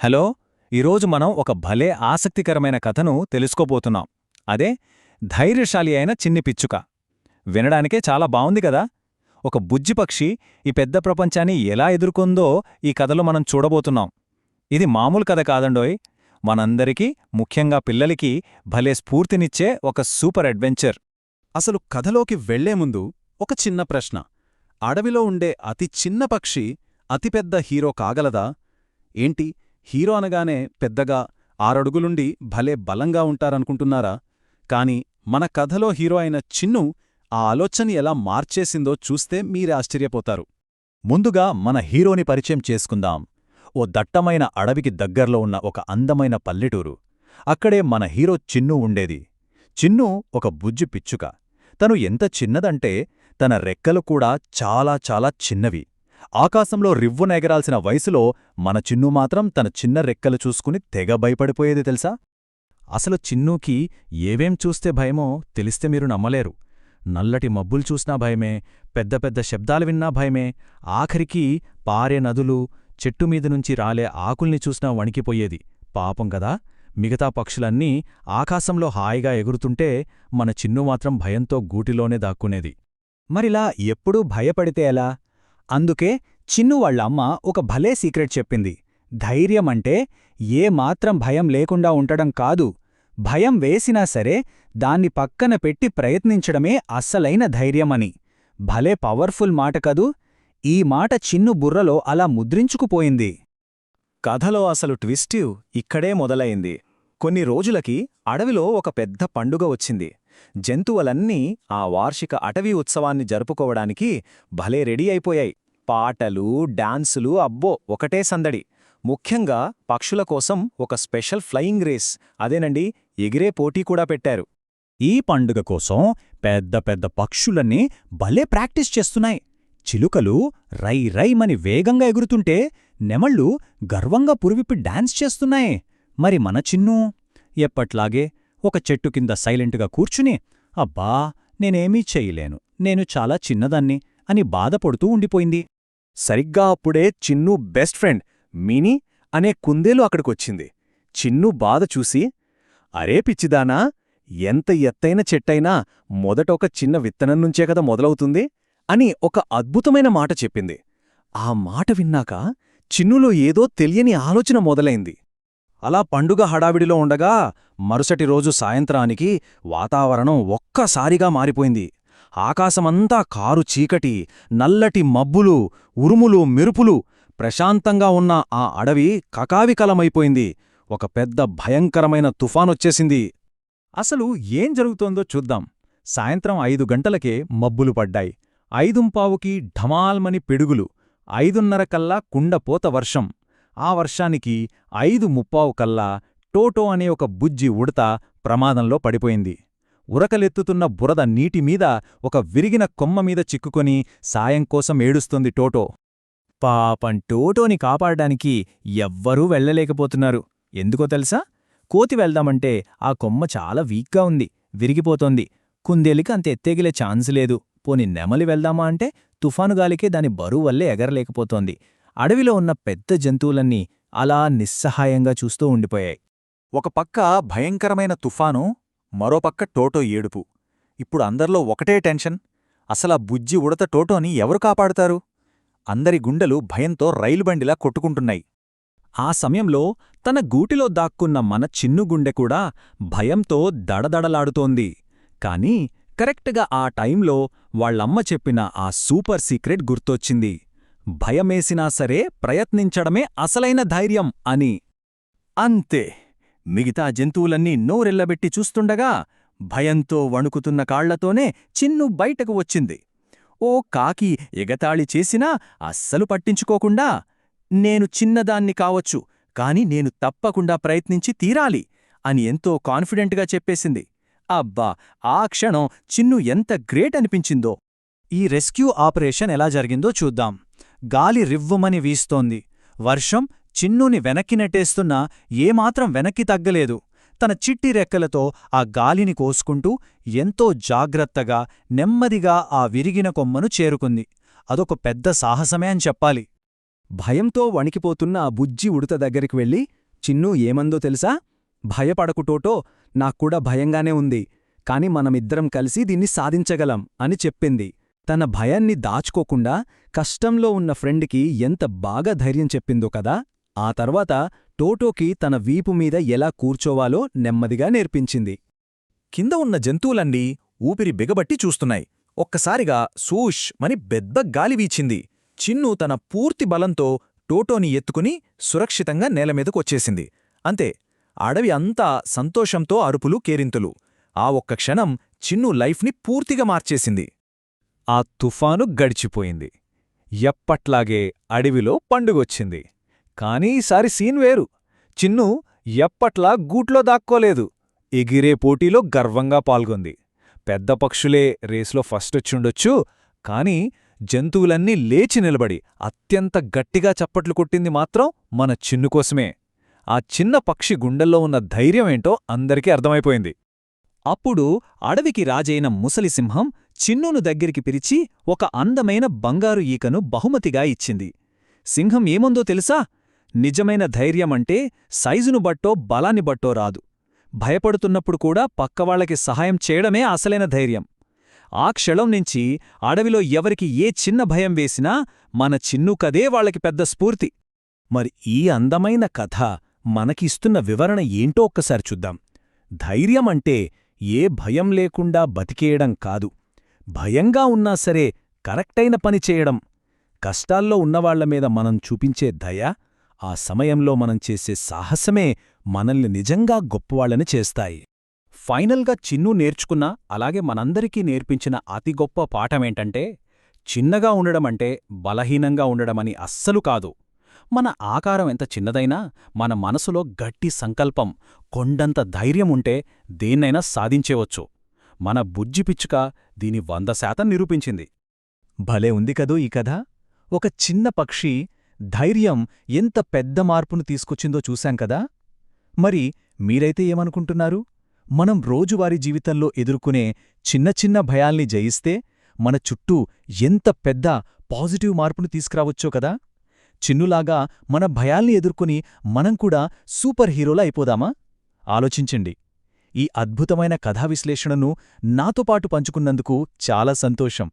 Hello, ఈరోజు మనం ఒక భలే ఆసక్తికరమైన కథను తెలుసుకోబోతున్నాం. అదే ధైర్యశాలి అయిన చిన్ని పిచ్చుక. వినడానికే చాలా బావుంది కదా. ఒక బుజ్జిపక్షి ఈ పెద్ద ప్రపంచాన్ని ఎలా ఎదుర్కొందో ఈ కథలో మనం చూడబోతున్నాం. ఇది మామూలు కథ కాదండోయ్. మనందరికీ, ముఖ్యంగా పిల్లలకి భలే స్ఫూర్తినిచ్చే ఒక సూపర్ అడ్వెంచర్. అసలు కథలోకి వెళ్లే ముందు ఒక చిన్న ప్రశ్న. అడవిలో ఉండే అతి చిన్న పక్షి అతిపెద్ద హీరో కాగలదా? ఏంటి, హీరో అనగానే పెద్దగా 6 అడుగులుండి భలే బలంగా ఉంటారనుకుంటున్నారా? కాని మన కథలో హీరో అయిన చిన్ను ఆ ఆలోచన ఎలా మార్చేసిందో చూస్తే మీరే ఆశ్చర్యపోతారు. ముందుగా మన హీరోని పరిచయం చేసుకుందాం. ఓ దట్టమైన అడవికి దగ్గర్లో ఉన్న ఒక అందమైన పల్లెటూరు. అక్కడే మన హీరో చిన్ను ఉండేది. చిన్ను ఒక బుజ్జి పిచ్చుక. తను ఎంత చిన్నదంటే తన రెక్కలు కూడా చాలా చాలా చిన్నవి. ఆకాశంలో రివ్వున ఎగరాల్సిన వయసులో మన చిన్ను మాత్రం తన చిన్న రెక్కలు చూసుకుని తెగ భయపడిపోయేది తెలుసా? అసలు చిన్నూకి ఏవేం చూస్తే భయమో తెలిస్తే మీరు నమ్మలేరు. నల్లటి మబ్బులు చూసినా భయమే, పెద్ద పెద్ద శబ్దాలు విన్నా భయమే, ఆఖరికి పారే నదులు, చెట్టుమీదనుంచి రాలే ఆకుల్ని చూసినా వణికిపోయేది. పాపం గదా, మిగతా పక్షులన్నీ ఆకాశంలో హాయిగా ఎగురుతుంటే మన చిన్ను మాత్రం భయంతో గూటిలోనే దాక్కునేది. మరిలా ఎప్పుడూ భయపడితే ఎలా? అందుకే చిన్ను వాళ్ళమ్మ ఒక భలే సీక్రెట్ చెప్పింది. ధైర్యమంటే ఏమాత్రం భయం లేకుండా ఉండడం కాదు, భయం వేసినా సరే దాన్ని పక్కన పెట్టి ప్రయత్నించడమే అస్సలైన ధైర్యమని. భలే పవర్ఫుల్ మాట కదూ. ఈ మాట చిన్ను బుర్రలో అలా ముద్రించుకుపోయింది. కథలో అసలు ట్విస్టు ఇక్కడే మొదలయింది. కొన్ని రోజులకి అడవిలో ఒక పెద్ద పండుగ వచ్చింది. జంతువులన్నీ ఆ వార్షిక అటవీ ఉత్సవాన్ని జరుపుకోవడానికి భలే రెడీ అయిపోయాయి. పాటలు, డాన్సులు, అబ్బో ఒకటే సందడి. ముఖ్యంగా పక్షుల కోసం ఒక స్పెషల్ ఫ్లయింగ్ రేస్, అదేనండి ఎగిరే పోటీ కూడా పెట్టారు. ఈ పండుగ కోసం పెద్ద పెద్ద పక్షులన్నీ భలే ప్రాక్టీస్ చేస్తున్నాయి. చిలుకలు రై రైమని వేగంగా ఎగురుతుంటే నెమళ్ళు గర్వంగా పురివిప్పి డాన్స్ చేస్తున్నాయి. మరి మన చిన్నూ ఎప్పట్లాగే ఒక చెట్టు కింద సైలెంటుగా కూర్చుని, అబ్బా నేనేమీ చెయ్యలేను, నేను చాలా చిన్నదాన్ని అని బాధపడుతూ ఉండిపోయింది. సరిగ్గా అప్పుడే చిన్ను బెస్ట్ ఫ్రెండ్ మినీ అనే కుందేలు అక్కడికొచ్చింది. చిన్ను బాధ చూసి, అరే పిచ్చిదానా, ఎంత ఎత్తైన చెట్టైనా మొదట ఒక చిన్న విత్తనం నుంచే కదా మొదలవుతుంది అని ఒక అద్భుతమైన మాట చెప్పింది. ఆ మాట విన్నాక చిన్నులో ఏదో తెలియని ఆలోచన మొదలైంది. అలా పండుగ హడావిడిలో ఉండగా మరుసటి రోజు సాయంత్రానికి వాతావరణం ఒక్కసారిగా మారిపోయింది. ఆకాశమంతా కారు చీకటి, నల్లటి మబ్బులు, ఉరుములు, మెరుపులు. ప్రశాంతంగా ఉన్న ఆ అడవి కకావికలమైపోయింది. ఒక పెద్ద భయంకరమైన తుఫానొచ్చేసింది. అసలు ఏం జరుగుతోందో చూద్దాం. సాయంత్రం 5 గంటలకే మబ్బులు పడ్డాయి. 5:15కి ఢమాల్మని పిడుగులు. 5:30 కల్లా కుండపోత వర్షం. ఆ వర్షానికి 5:30 కల్లా టోటో అనే ఒక బుజ్జి ఉడత ప్రమాదంలో పడిపోయింది. ఉరకలెత్తుతున్న బురద నీటిమీద ఒక విరిగిన కొమ్మమీద చిక్కుకొని సాయం కోసం ఏడుస్తోంది టోటో. పాపం టోటోని కాపాడడానికి ఎవ్వరూ వెళ్లలేకపోతున్నారు. ఎందుకో తెలుసా? కోతి వెళ్దామంటే ఆ కొమ్మ చాలా వీక్గా ఉంది, విరిగిపోతోంది. కుందేలికి అంత ఎత్తేగిలే ఛాన్స్ లేదు. పోని నెమలి వెళ్దామా అంటే తుఫానుగాలికే దాని బరువు వల్లే ఎగరలేకపోతోంది. అడవిలో ఉన్న పెద్ద జంతువులన్నీ అలా నిస్సహాయంగా చూస్తూ ఉండిపోయాయి. ఒక పక్క భయంకరమైన తుఫాను, మరోపక్క టోటో ఏడుపు. ఇప్పుడు అందరిలో ఒకటే టెన్షన్. అసలా బుజ్జి ఉడత టోటోని ఎవరు కాపాడుతారు? అందరి గుండెలు భయంతో రైలుబండిలా కొట్టుకుంటున్నాయి. ఆ సమయంలో తన గూటిలో దాక్కున్న మన చిన్ను గుండె కూడా భయంతో దడదడలాడుతోంది. కాని కరెక్ట్గా ఆ టైంలో వాళ్ళమ్మ చెప్పిన ఆ సూపర్ సీక్రెట్ గుర్తొచ్చింది. భయమేసినా సరే ప్రయత్నించడమే అసలైన ధైర్యం అని. అంతే, మిగతా జంతువులన్నీ నోరెళ్లబెట్టి చూస్తుండగా భయంతో వణుకుతున్న కాళ్లతోనే చిన్ను బయటకు వచ్చింది. ఓ కాకి ఎగతాళి చేసినా అస్సలు పట్టించుకోకుండా, నేను చిన్నదాన్ని కావచ్చు, కాని నేను తప్పకుండా ప్రయత్నించి తీరాలి అని ఎంతో కాన్ఫిడెంట్గా చెప్పేసింది. అబ్బా, ఆ క్షణం చిన్ను ఎంత గ్రేట్ అనిపించిందో. ఈ రెస్క్యూ ఆపరేషన్ ఎలా జరిగిందో చూద్దాం. గాలి రివ్వుమని వీస్తోంది. వర్షం చిన్నుని వెనక్కి నెట్టేస్తున్నా ఏమాత్రం వెనక్కి తగ్గలేదు. తన చిట్టి రెక్కలతో ఆ గాలిని కోసుకుంటూ ఎంతో జాగ్రత్తగా, నెమ్మదిగా ఆ విరిగిన కొమ్మను చేరుకుంది. అదొక పెద్ద సాహసమే అని చెప్పాలి. భయంతో వణికిపోతున్న ఆ బుజ్జి ఉడత దగ్గరికి వెళ్ళి, చిన్నూ ఏమందో తెలుసా? భయపడకు టోటో, నాక్కూడా భయంగానే ఉంది, కాని మనమిద్దరం కలిసి దీన్ని సాధించగలం అని చెప్పింది. తన భయాన్ని దాచుకోకుండా కష్టంలో ఉన్న ఫ్రెండ్కి ఎంత బాగా ధైర్యం చెప్పిందో కదా. ఆ తర్వాత టోటోకి తన వీపు మీద ఎలా కూర్చోవాలో నెమ్మదిగా నేర్పించింది. కింద ఉన్న జంతువులన్నీ ఊపిరి బిగబట్టి చూస్తున్నాయి. ఒక్కసారిగా సూష్ మని పెద్ద గాలి వీచింది. చిన్ను తన పూర్తి బలంతో టోటోని ఎత్తుకుని సురక్షితంగా నేలమీదకొచ్చేసింది. అంతే, అడవి అంతా సంతోషంతో అరుపులు కేరింతలు. ఆ ఒక్క క్షణం చిన్ను లైఫ్ని పూర్తిగా మార్చేసింది. ఆ తుఫాను గడిచిపోయింది. ఎప్పట్లాగే అడవిలో పండుగొచ్చింది. కానీ ఈసారి సీన్ వేరు. చిన్ను ఎప్పట్లా గూట్లో దాక్కోలేదు. ఎగిరే పోటీలో గర్వంగా పాల్గొంది. పెద్ద పక్షులే రేసులో ఫస్టొచ్చుండొచ్చు, కాని జంతువులన్నీ లేచి నిలబడి అత్యంత గట్టిగా చప్పట్లు కొట్టింది మాత్రం మన చిన్ను కోసమే. ఆ చిన్న పక్షి గుండెల్లో ఉన్న ధైర్యమేంటో అందరికీ అర్థమైపోయింది. అప్పుడు అడవికి రాజైన ముసలిసింహం చిన్నును దగ్గరికి పిలిచి ఒక అందమైన బంగారు ఈకను బహుమతిగా ఇచ్చింది. సింహం ఏముందో తెలుసా? నిజమైన ధైర్యమంటే సైజును బట్టో బలాన్ని బట్టో రాదు. భయపడుతున్నప్పుడు కూడా పక్కవాళ్లకి సహాయం చేయడమే అసలైన ధైర్యం. ఆ క్షణం నుంచి అడవిలో ఎవరికి ఏ చిన్న భయం వేసినా మన చిన్నుకదే వాళ్లకి పెద్ద స్ఫూర్తి. మరి ఈ అందమైన కథ మనకిస్తున్న వివరణ ఏంటో ఒక్కసారి చూద్దాం. ధైర్యమంటే ఏ భయం లేకుండా బతికేయడం కాదు, భయంగా ఉన్నా సరే కరెక్టైన పని చేయడం. కష్టాల్లో ఉన్నవాళ్లమీద మనం చూపించే దయ, ఆ సమయంలో మనం చేసే సాహసమే మనల్ని నిజంగా గొప్పవాళ్లని చేస్తాయి. ఫైనల్గా చిన్ను నేర్చుకున్న, అలాగే మనందరికీ నేర్పించిన అతి గొప్ప పాఠమేంటంటే, చిన్నగా ఉండడమంటే బలహీనంగా ఉండడమని అస్సలు కాదు. మన ఆకారం ఎంత చిన్నదైనా మన మనసులో గట్టి సంకల్పం, కొండంత ధైర్యం ఉంటే దేన్నైనా సాధించేవచ్చు. మన బుజ్జిపిచ్చుక దీని 100% నిరూపించింది. భలే ఉంది కదూ ఈ కథ. ఒక చిన్న పక్షి ధైర్యం ఎంత పెద్ద మార్పును తీసుకొచ్చిందో చూశాం కదా. మరి మీరైతే ఏమనుకుంటున్నారు? మనం రోజువారీ జీవితంలో ఎదుర్కొనే చిన్న చిన్న భయాల్ని జయిస్తే మన చుట్టూ ఎంత పెద్ద పాజిటివ్ మార్పును తీసుకురావచ్చో కదా. చిన్నులాగా మన భయాల్ని ఎదుర్కొని మనం కూడా సూపర్ హీరోలా అయిపోదామా? ఆలోచించండి. ఈ అద్భుతమైన కథా విశ్లేషణను నాతో పాటు పంచుకున్నందుకు చాలా సంతోషం.